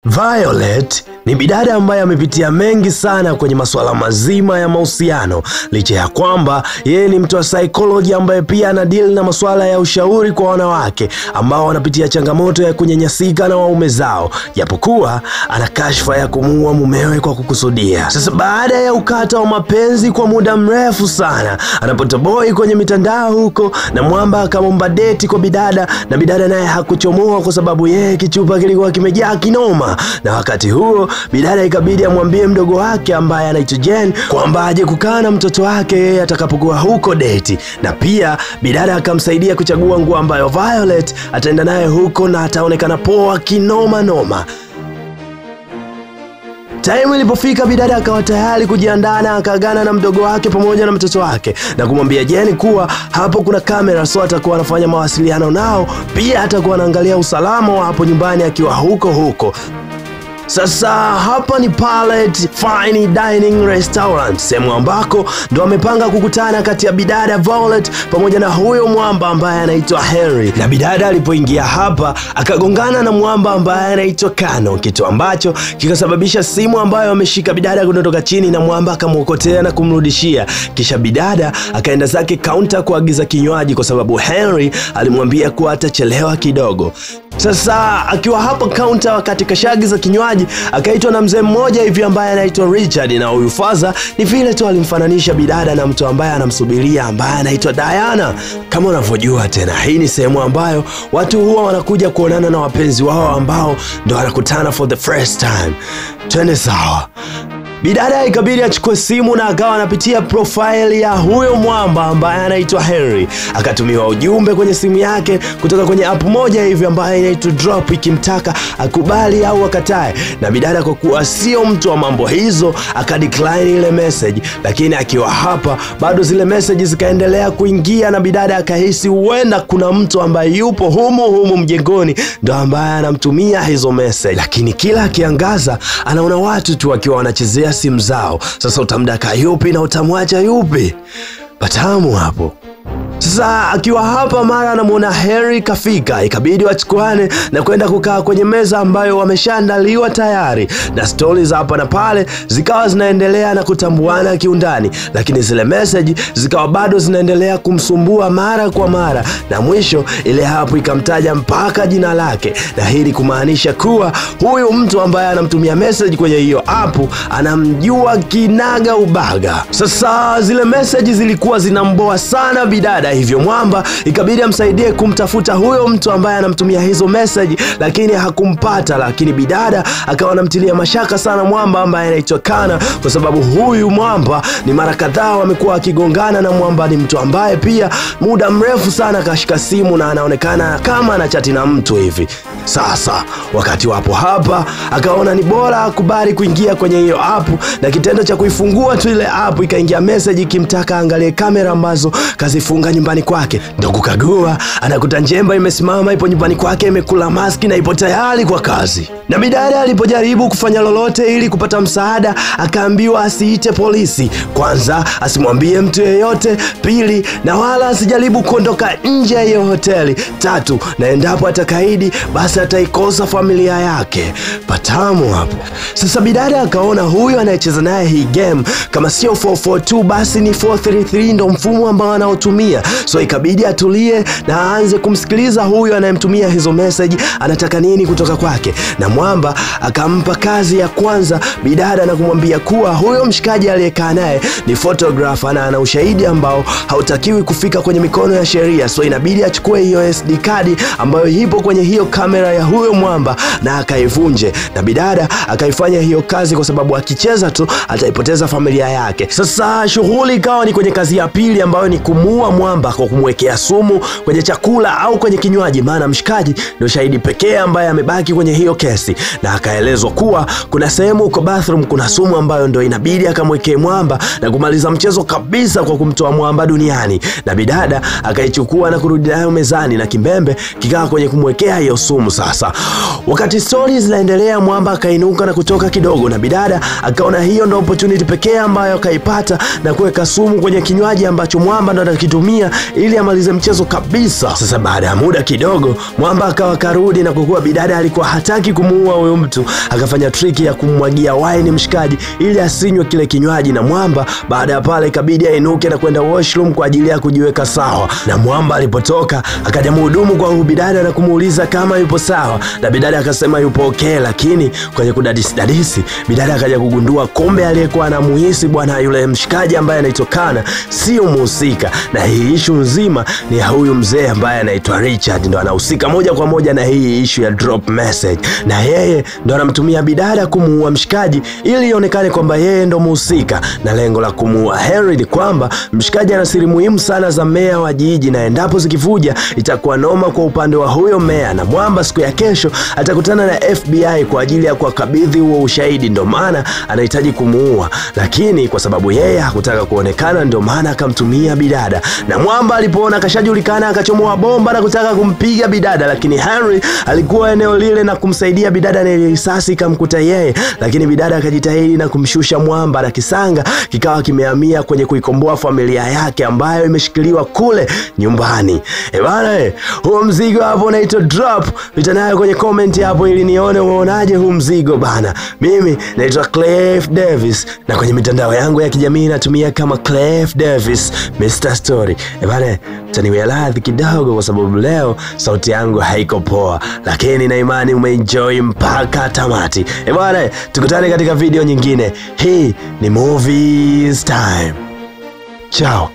Violet ni bidada ambaye amepitia mengi sana kwenye masuala mazima ya mahusiano, licha ya kwamba yeye ni mtu wa psychology ambaye pia ana deal na masuala ya ushauri kwa wanawake ambao wanapitia changamoto ya kunyanyasika na waume zao, japokuwa ana kashfa ya kumuua mumewe kwa kukusudia. Sasa baada ya ukata wa mapenzi kwa muda mrefu sana, anapata boy kwenye mitandao huko na mwamba akamomba date kwa bidada, na bidada naye hakuchomoa kwa sababu yeye kichupa kilikuwa kimejaa kinoma. Na wakati huo bidada ikabidi amwambie mdogo wake ambaye anaitwa Jen kwamba aje kukaa na mtoto wake yeye atakapokuwa huko date, na pia bidada akamsaidia kuchagua nguo ambayo Violet ataenda naye huko na ataonekana poa kinoma noma. Time ilipofika bidada akawa tayari kujiandaa na akaagana na mdogo wake pamoja na mtoto wake na kumwambia Jen kuwa hapo kuna kamera, so atakuwa anafanya mawasiliano nao, pia atakuwa anaangalia usalama wa hapo nyumbani akiwa huko. Sasa hapa ni Palette Fine Dining Restaurant, sehemu ambako ndo amepanga kukutana kati ya bidada Violet pamoja na huyo mwamba ambaye anaitwa Henry. Na bidada alipoingia hapa akagongana na mwamba ambaye anaitwa Kano, kitu ambacho kikasababisha simu ambayo ameshika bidada kutoka chini na mwamba akamwokotea na kumrudishia. Kisha bidada akaenda zake counter kuagiza kinywaji kwa sababu Henry alimwambia kuwa atachelewa kidogo. Sasa akiwa hapa counter wakati kashagiza kinywaji akaitwa na mzee mmoja hivi ambaye anaitwa Richard, na huyu faza ni vile tu alimfananisha bidada na mtu ambaye anamsubiria ambaye anaitwa Diana. Kama unavyojua tena, hii ni sehemu ambayo watu huwa wanakuja kuonana na wapenzi wao ambao ndo wanakutana for the first time. Twende sawa. Bidada ikabidi achukue simu na akawa anapitia profile ya huyo mwamba ambaye anaitwa Henry. Akatumiwa ujumbe kwenye simu yake kutoka kwenye app moja hivi ambaye inaitwa Drop, ikimtaka akubali au akatae. Na bidada kwa kuwa sio mtu wa mambo hizo akadecline ile message, lakini akiwa hapa bado zile message zikaendelea kuingia na bidada akahisi huenda kuna mtu ambaye yupo humu mjengoni ndo ambaye anamtumia hizo message. Lakini kila akiangaza anaona watu tu wakiwa wanachezea simu zao. Sasa utamdaka yupi na utamwacha yupi? Patamu hapo. Sasa akiwa hapa mara anamuona Henry kafika, ikabidi wachukuane na kwenda kukaa kwenye meza ambayo wameshaandaliwa tayari, na stories hapa na pale zikawa zinaendelea na kutambuana kiundani, lakini zile message zikawa bado zinaendelea kumsumbua mara kwa mara, na mwisho ile hapo ikamtaja mpaka jina lake, na hili kumaanisha kuwa huyu mtu ambaye anamtumia message kwenye hiyo app anamjua kinaga ubaga. Sasa zile message zilikuwa zinamboa sana bidada, hivyo mwamba ikabidi amsaidie kumtafuta huyo mtu ambaye anamtumia hizo message, lakini hakumpata. Lakini bidada akawa anamtilia mashaka sana mwamba ambaye anaitwa Kana, kwa sababu huyu mwamba ni mara kadhaa wamekuwa akigongana, na mwamba ni mtu ambaye pia muda mrefu sana kashika simu na anaonekana kama anachati na mtu hivi. Sasa wakati wapo hapa akaona ni bora akubali kuingia kwenye hiyo app, na kitendo cha kuifungua tu ile app ikaingia message ikimtaka angalie kamera ambazo kazifunga nyumbani kwake. Ndo kukagua anakuta njemba imesimama ipo nyumbani kwake, imekula maski na ipo tayari kwa kazi. Na bidada alipojaribu kufanya lolote ili kupata msaada akaambiwa asiite polisi, kwanza asimwambie mtu yeyote, pili na wala asijaribu kuondoka nje ya hiyo hoteli, tatu na endapo atakaidi basi ataikosa familia yake. Patamu hapo. Sasa bidada akaona huyu anayecheza naye hii game kama sio 442 basi ni 433 ndo mfumo ambao anaotumia, so ikabidi atulie na aanze kumsikiliza huyu anayemtumia hizo message anataka nini kutoka kwake. Na mwamba akampa kazi ya kwanza bidada na kumwambia kuwa huyo mshikaji aliyekaa naye ni photographer na ana ushahidi ambao hautakiwi kufika kwenye mikono ya sheria, so inabidi achukue hiyo SD card ambayo ipo kwenye hiyo kamera ya huyo mwamba na akaivunje. Na bidada akaifanya hiyo kazi kwa sababu akicheza tu ataipoteza familia yake. Sasa shughuli ikawa ni kwenye kazi ya pili ambayo ni kumuua mwamba kwa kumwekea sumu kwenye chakula au kwenye kinywaji, maana mshikaji ndio shahidi pekee ambaye amebaki kwenye hiyo kesi. Na akaelezwa kuwa kuna sehemu uko bathroom kuna sumu ambayo ndio inabidi akamwekee mwamba na kumaliza mchezo kabisa kwa kumtoa mwamba duniani. Na bidada akaichukua na kurudi nayo mezani na kimbembe kikawa kwenye kumwekea hiyo sumu. Sasa wakati stories zinaendelea, mwamba akainuka na kutoka kidogo, na bidada akaona hiyo ndio opportunity pekee ambayo akaipata na kuweka sumu kwenye kinywaji ambacho mwamba ndo atakitumia moja ili amalize mchezo kabisa. Sasa baada ya muda kidogo, Mwamba akawa karudi, na kwa kuwa bidada alikuwa hataki kumuua huyo mtu, akafanya triki ya kumwagia wine mshikaji ili asinywe kile kinywaji. Na Mwamba baada ya pale ikabidi ainuke na kwenda washroom kwa ajili ya kujiweka sawa. Na Mwamba alipotoka akaja mhudumu kwa bidada na kumuuliza kama yupo sawa, na bidada akasema yupo okay, lakini kwenye kudadisi bidada akaja kugundua kumbe aliyekuwa anamuhisi bwana yule mshikaji ambaye anaitwa Kana sio muhusika, na hii issue nzima ni ya huyu mzee ambaye anaitwa Richard, ndo anahusika moja kwa moja na hii issue ya drop message, na yeye ndo anamtumia bidada kumuua mshikaji ili ionekane kwamba yeye ndo muhusika. Na lengo la kumuua Henry ni kwamba mshikaji ana siri muhimu sana za meya wa jiji, na endapo zikivuja itakuwa noma kwa upande wa huyo meya, na Mwamba siku ya kesho atakutana na FBI kwa ajili ya kuwakabidhi huo ushahidi, ndo maana anahitaji kumuua. Lakini kwa sababu yeye hakutaka kuonekana, ndo maana akamtumia bidada. Na Mwamba alipoona kashajulikana akachomoa bomba na kutaka kumpiga bidada, lakini Henry alikuwa eneo lile na kumsaidia bidada, na risasi ikamkuta yeye, lakini bidada akajitahidi na kumshusha Mwamba, na kisanga kikawa kimehamia kwenye kuikomboa familia yake ambayo imeshikiliwa kule nyumbani. Bana, huo mzigo hapo unaitwa drop. Pita nayo kwenye comment hapo ili nione unaonaje huu mzigo bana. Mimi naitwa Clef Davis, na kwenye mitandao yangu ya kijamii natumia kama Clef Davis Mr. Story. Bana, taniwia radhi kidogo kwa sababu leo sauti yangu haiko poa, lakini na imani umeenjoy mpaka tamati. Bana, tukutane katika video nyingine. Hii ni Movies Time. Ciao.